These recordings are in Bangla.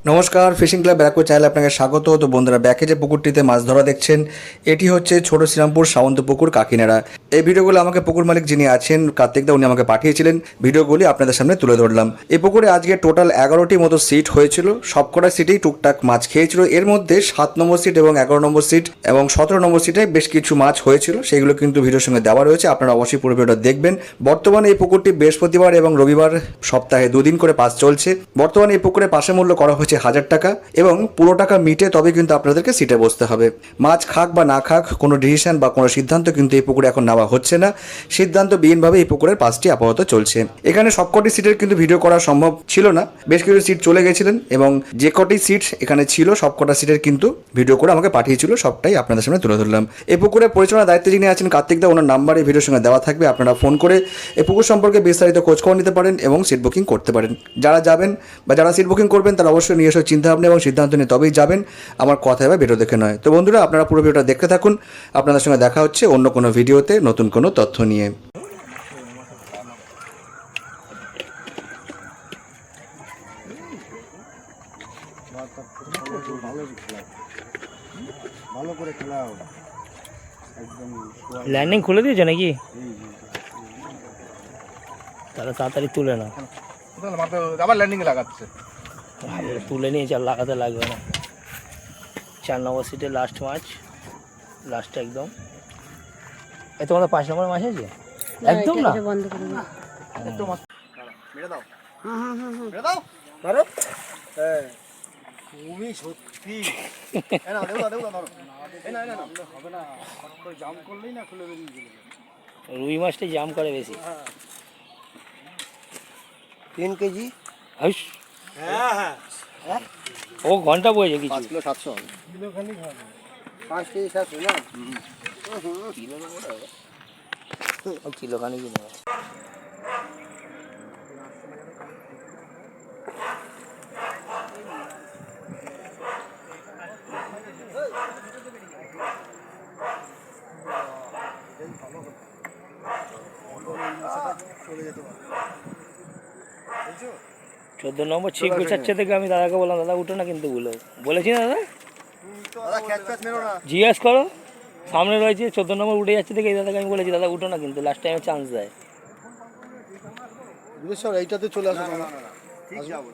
নমস্কার, ফিশিং ক্লাব ব্যারাকপুর চ্যানেলে আপনাকে স্বাগত। তো বন্ধুরা, ব্যাকে যে পুকুরটিতে মাছ ধরা দেখছেন, এটি হচ্ছে ছোট শ্রীরামপুর সামন্ত পুকুর কাকিনাড়া। এই ভিডিওগুলো আমাকে পুকুর মালিক যিনি আছেন কার্তিকদা, উনি আমাকে পাঠিয়েছিলেন। ভিডিওগুলি আপনাদের সামনে তুলে ধরলাম। এই পুকুরে আজকে টোটাল 11টি মতো সিট হয়েছিল। সবকটা সিটেই টুকটাক মাছ খেয়েছিল। এর মধ্যে 7 নম্বর সিট এবং 11 নম্বর সিট এবং 17 নম্বর সিটে বেশ কিছু মাছ হয়েছিল, সেগুলো কিন্তু ভিডিওর সঙ্গে দেওয়া রয়েছে। আপনারা অবশ্যই পুরো ভিডিওটা দেখবেন। বর্তমানে এই পুকুরটি বৃহস্পতিবার এবং রবিবার সপ্তাহে 2 দিন করে পাস চলছে। বর্তমানে এই পুকুরে পাশে মূল্য করা হয়েছে 1000 টাকা এবং পুরো টাকা মিটে তবে কিন্তু আপনাদেরকে সিটে বসতে হবে। মাছ খাক বা না খাক, কোনো ডিসিশন বা কোনো সিদ্ধান্ত কিন্তু এই পুকুরে এখন নেওয়া হচ্ছে না। সিদ্ধান্তবিহীনভাবে এই পুকুরের পাসটি আপাতত চলছে। এখানে সবকটি সিটের কিন্তু ভিডিও করা সম্ভব ছিল না, বেশ কিছু সিট চলে গেছিলেন এবং যে কটি সিট এখানে ছিল সবকটা সিটের কিন্তু ভিডিও করে আমাকে পাঠিয়েছিল, সবটাই আপনাদের সামনে তুলে ধরলাম। এই পুকুরে পরিচালনার দায়িত্বে যিনি আছেন কার্তিকদা, ওনার নাম্বার এই ভিডিওর সঙ্গে দেওয়া থাকবে। আপনারা ফোন করে এই পুকুর সম্পর্কে বিস্তারিত খোঁজখবর নিতে পারেন এবং সিট বুকিং করতে পারেন। যারা যাবেন বা যারা সিট বুকিং করবেন তারা অবশ্যই নিজস্ব চিন্তাভাবনা এবং সিদ্ধান্ত নিয়ে তবেই যাবেন, আমার কথা এবার ভিডিও দেখে নয়। তো বন্ধুরা, আপনারা পুরো ভিডিওটা দেখতে থাকুন। আপনাদের সঙ্গে দেখা হচ্ছে অন্য কোনো ভিডিওতে নতুন কোনো তথ্য নিয়ে। ভালো করে খেলা একদম ল্যান্ডিং খুলে দিয়েছে নাকি? তাহলে তাড়াতাড়ি তুলে না, আবার ল্যান্ডিং লাগাচ্ছে। তুলে নিয়ে চাল, লাগাতে লাগবে না। 4 নম্বর সিটে লাস্ট মাছ, লাস্টে একদম। এই তোমাদের 5 নম্বর মাছ আছে একদম না? বন্ধ করে দাও। একদম মেরে দাও, মেরে দাও, ধরো। হ্যাঁ, তুমি সত্যি না, দেও না, দেও না, ধরো। না না না, হবে না, হট করে জাম করলেই না খুলে বেরিয়ে গেল। রুই মাছটাই জাম করে বেশি। 3 কেজি। হাইস, হ্যাঁ হ্যাঁ, ও ঘন্টা বয়েছে কিছু। 5 কিলো 700 কিলো খানি হবে। 5 কেজি 700 না? কিলো খানি কিনে 14 নম্বর ছিপ গুছাচ্ছে থেকে আমি দাদাকে বললাম, দাদা উঠো না কিন্তু বলেছি না দাদা, জিজ্ঞাসা করো সামনে রয়েছে 14 নম্বর উঠে যাচ্ছে দেখে এই দাদাকে আমি বলেছি, দাদা উঠো না কিন্তু, লাস্ট টাইমে চান্স দেয়। এইটাতে চলে আসো না, ঠিক যাবো।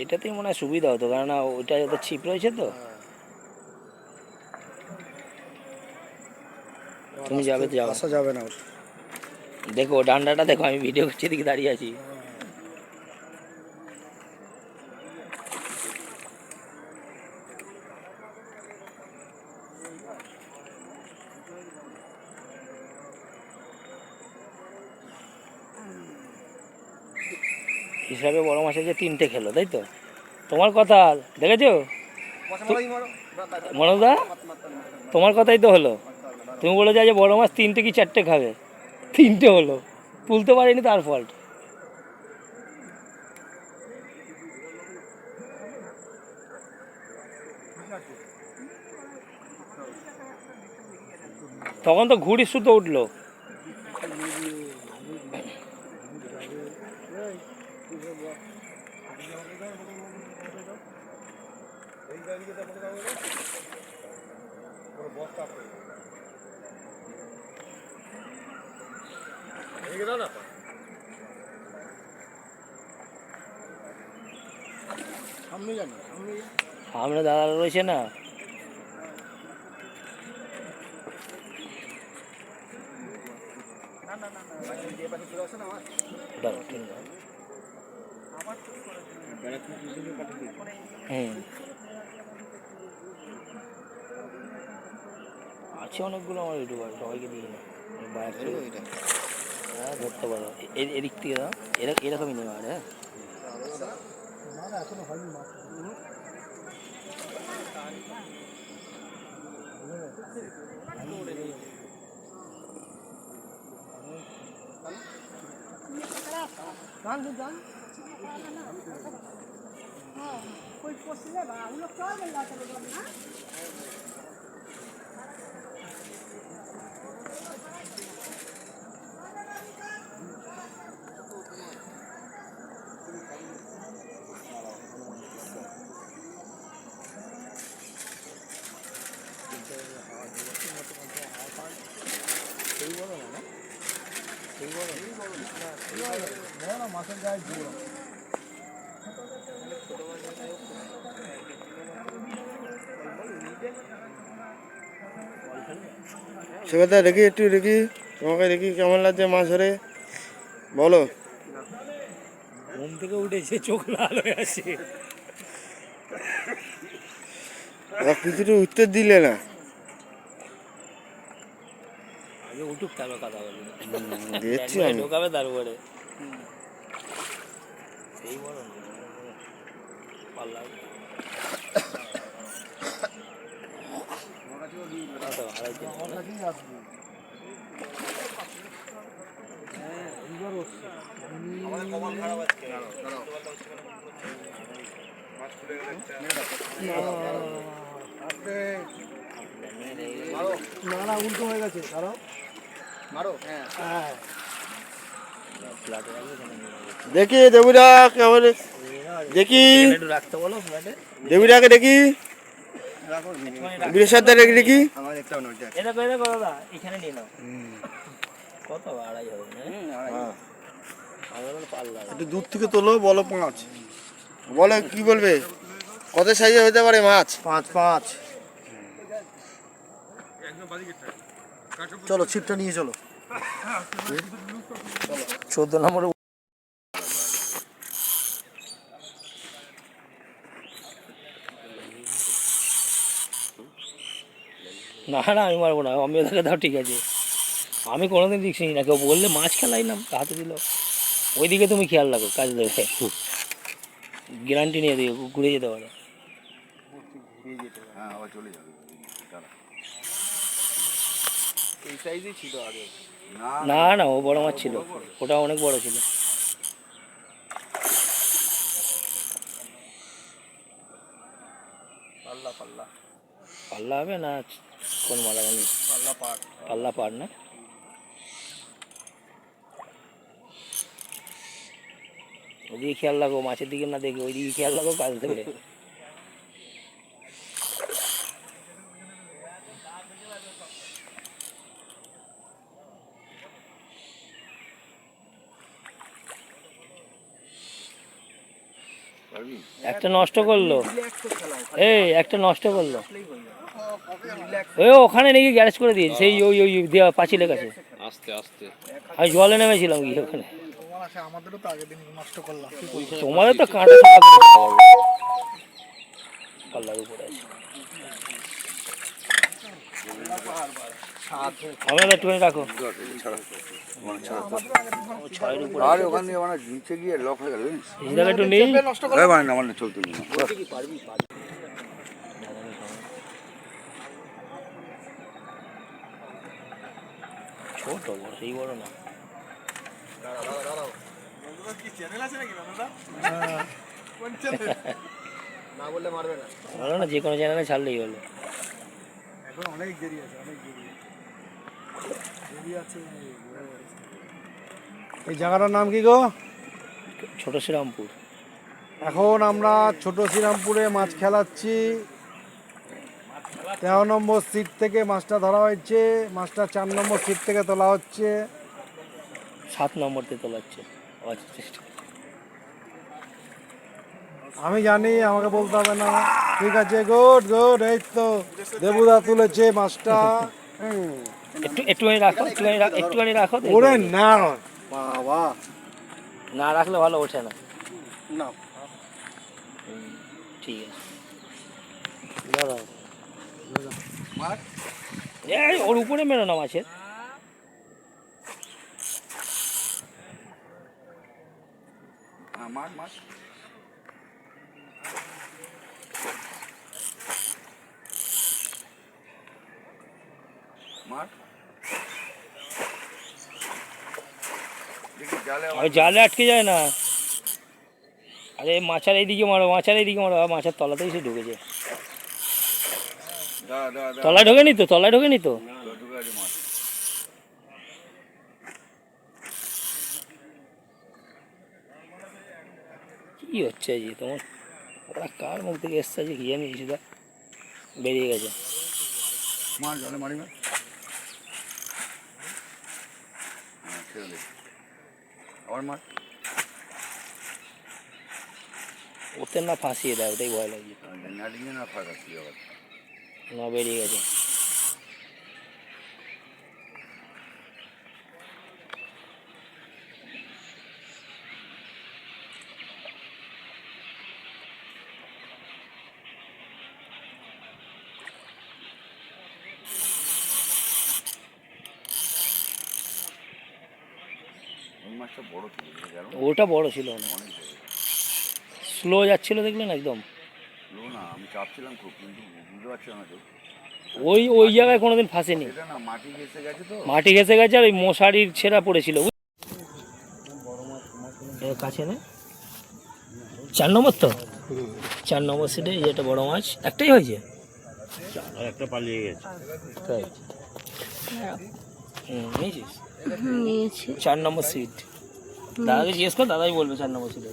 এটাতেই মনে হয় সুবিধা হতো, কারণ ওইটা যাতে ছিপ রয়েছে তো। তুমি যাবে তো যাও, আসা যাবে না। দেখো ডান্ডাটা দেখো, আমি ভিডিও করছি এদিকে দাঁড়িয়ে আছি। হিসাবে বড় মাছ আছে 3টে খেলো, তাই তো? তোমার কথা দেখেছো মনোজদা, তোমার কথাই তো হলো। তুমি বলেছো যে বড় মাছ 3টে কি 4টে খাবে, 3টে হলো, তুলতে পারিনি, তার ফল্ট। তখন তো ঘুড়ি সুতো উঠলো। সামনে দাদা রয়েছে না, আছে অনেকগুলো আমার ইউটিউবার, সবাইকে দিয়ে না ধরতে পারো। এদিক থেকে দাও, এরকমই নেওয়া। হ্যাঁ, এখনো হয়নি মাছ। कोई पोसले बा हम लोग चल गइल बाटे लोग ना। মাছের গায়ে জোর সেবাদা দেখি একটু দেখি, তোমাকে দেখি কেমন লাগছে মাছ ধরে বলো। ঘুম থেকে উঠেছে, চোখ লাল হয়ে আছে। কিছুটা উত্তর দিলে না। আগে উঠুক তারপর কথা বলবে। দেখছি ব্যাট বলে আমি। ঢোকাবে তারপরে। সেই বড় না, পাল্লা তো আড়াইটে না? আমাদের কপাল খারাপ আজকে মাছ খুলে গেলে মারো না উল্টো হয়ে গেছে, কারো মারো হ্যাঁ ফ্ল্যাটে রাখবে কেন নিয়ে যাবে? দেখি দেবুরা কেমন, দেখি এখানে একটু রাখতে বলো ফ্ল্যাটে। দেবুরাকে দেখি, রাখো বীরেশ্বরদা দেখি। আমার দেখতে হবে না ওইটা এটা করে দেখো দাদা, এখানে নিয়ে নাও। কত আড়াই হবে না? হ্যাঁ আমার বলে পাল্লা। একটু দূর থেকে তোলো, বলো 5, বলো কি বলবে, কত সাইজে হতে পারে মাছ? 5 চলো ছিপটা নিয়ে চলো 14 নম্বরে না না, আমি মারবো না, আমি ওদেরকে দাও, ঠিক আছে। আমি কোনোদিন দেখছি না, কেউ বললে মাছ খেলাইলাম হাতে দিল। ওইদিকে তুমি খেয়াল রাখো, কাজ দেবে। গ্যারান্টি নিয়ে দিও, ঘুরে যেতে পারে। হ্যাঁ আবার চলে যাবে এই সাইজে ছিল আগে। না না, ও বড় মাছ ছিল, ওটা অনেক বড় ছিল। পাল্লা পাল্লা পাল্লা হবে না কোন মালাগানি? পাল্লা পাট। পাল্লা পার না? ওইদিকে খেয়াল রাখো, মাছের দিকে না দেখে ওইদিকে খেয়াল রাখো, কাজ দেবে। একটা নষ্ট করলো, এই একটা নষ্ট করলো। ওই ওখানে নাকি গ্যারেজ করে দিয়েছে, সেই ওই ওই দেওয়া পাঁচিলের কাছে। আস্তে আস্তে আমি জলে নেমেছিলাম গিয়ে ওখানে। আমাদেরও তো আগের দিন নষ্ট করলাম তোমাদের তো কাঁটা ছাড়া করে দিতে হবে। পাল্লার উপরে আছে, আমাদের একটুখানি রাখো। ছয়ের উপরে আর ওখানে মানে নিচে গিয়ে লক হয়ে গেল এই জায়গায় একটু নেই। মানে আমার চলতে না ছোট বড়, সেই বড় না। না বললে মারবে না বলো না, যে কোনো চ্যানেলে ছাড়লেই হলো। এখন অনেক দেরি আছে দেরি আছে এই জায়গাটার নাম কি গো? ছোট শ্রীরামপুর। এখন আমরা ছোট শ্রীরামপুরে মাছ খেলাচ্ছি। 13 নম্বর সিট থেকে মাছটা ধরা হয়েছে, মাছটা 4 নম্বর সিট থেকে তোলা হচ্ছে। 7 নম্বরতে তোলাচ্ছে। আচ্ছা চেষ্টা। আমি জানি, আমাকে বলতে হবে না। ঠিক আছে, গুড গুড। এই তো দেবুদা তুলেছে মাছটা। একটুখানি রাখো, একটুখানি রাখো। ওরে না বাবা, না রাখলে ভালো ওঠে না। না ঠিক আছে, দাঁড়াও। এই ওর উপরে মেরো না মাছের। মাছ মাছ মাছ দেখি জালে আর জালে আটকে যায় না। আরে মাছের এইদিকে মারো, মাছের এইদিকে মারো। মাছের তলাতেই সে ঢুকেছে। দা দা দা তলায় ঢোকেনি তো, তলায় ঢোকেনি তো। ঢুকে আছে মাছ কি হচ্ছে যে তোমার? ওরা কার মুখ থেকে এসছে যে কি জানি, সেটা বেরিয়ে গেছে। মাছ জলে মারি না ছেড়ে দে আবার মার ওতে না ফাঁসিয়ে দেয়, ওটাই ভয় লাগে। নাটিয়ে না ফাঁকাচ্ছি আবার না বেরিয়ে গেছে। ওই মাছটা বড় ছিল জানো ওটা বড় ছিল না, স্লো যাচ্ছিল দেখলেন একদম। লো না আমি চাপছিলাম খুব কিন্তু বুঝতে পারছিলাম না তো ওই জায়গায় কোনোদিন ফাঁসেনি, এটা না মাটি ঘেসে গেছে তো মাটি ঘেসে গেছে আর ওই মশারির ছেঁড়া পড়েছিল। কাছে না 4 নম্বর তো, 4 নম্বর সিটে এই একটা বড় মাছ একটাই হয়েছে, একটা পালিয়ে গেছে। তাই নিয়েছিস নিয়েছি 4 নম্বর সিট। দাদাকে জিজ্ঞেস কর, দাদাই বলবে 4 নম্বর সিটে।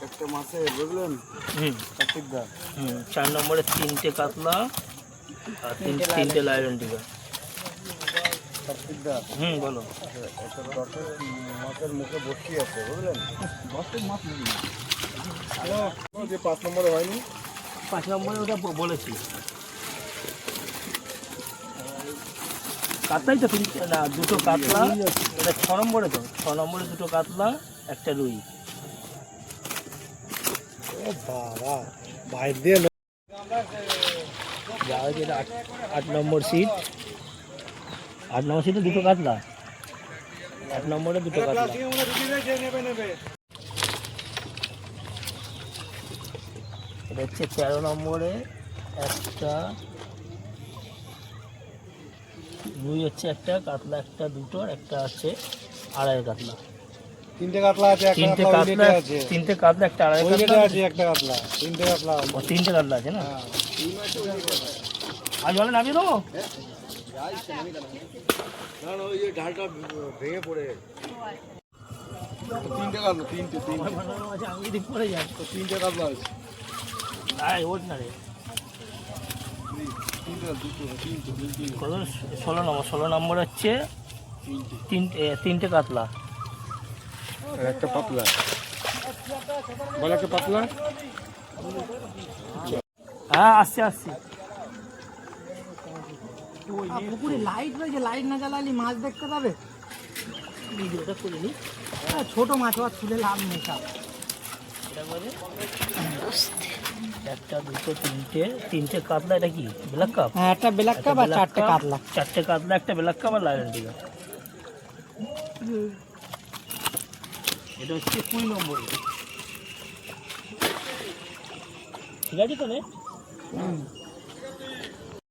একটা মাছে বুঝলেন কার্তিক দা 4 নম্বরে 3টে কাতলা আর 3টে লাইলন টিকা। কার্তিক দা বলো। একটা দশের মাছের মুখে বসি আছে বুঝলেন, 10 মাছ যে 5 নম্বরে হয়নি। 5 নম্বরে ওটা বলেছি, কাতলাই তো 2টো কাতলা, এটা 6 নম্বরে তো, 6 নম্বরে 2টো কাতলা একটা রুই। বাবা বাইর দিয়ে যাওয়া যেটা 8 নম্বর সিট, 8 নম্বর সিটে 2টো কাতলা, 8 নম্বরে 2টো কাতলা। এটা হচ্ছে 13 নম্বরে একটা রুই হচ্ছে একটা, কাতলা একটা, 2টো, আর একটা আছে আড়াই কাতলা। 3টে কাতলা আছে, একটা 3টে কাতলা কাতলা, আছে, 3টে কাতলা একটা আড়াই ওই কাতলা আছে একটা কাতলা, 3টে কাতলা। ও 3টে কাতলা আছে না। আর জলে নামিয়ে দেবো। ওই যে ঢালটা ভেঙে পড়ে 3টে কাতলা, 3টে আমি দিক পরে যাই, 3টে কাতলা আছে। আয় ওঠ না রে। কত 16 নম্বর, 16 নম্বর হচ্ছে 3টে কাতলা, একটা পাতলা বলে, একটা পাতলা। হ্যাঁ আসছে আসছে। পুকুরে লাইট রয়েছে, লাইট না জ্বালালে মাছ দেখতে পাবে। ভিডিওটা করে নি। ছোট মাছ আর তুলে লাভ নেই সব। একটা, 2টো, 3টে কাতলা। এটা কি ব্ল্যাক কাপ? হ্যাঁ, একটা ব্ল্যাক কাপ আর 4টে কাতলা। 4টে কাতলা, একটা ব্ল্যাক কাপ আর লাইলন টিকা। এটা হচ্ছে 20 নম্বর। ঠিক আছে তো নে?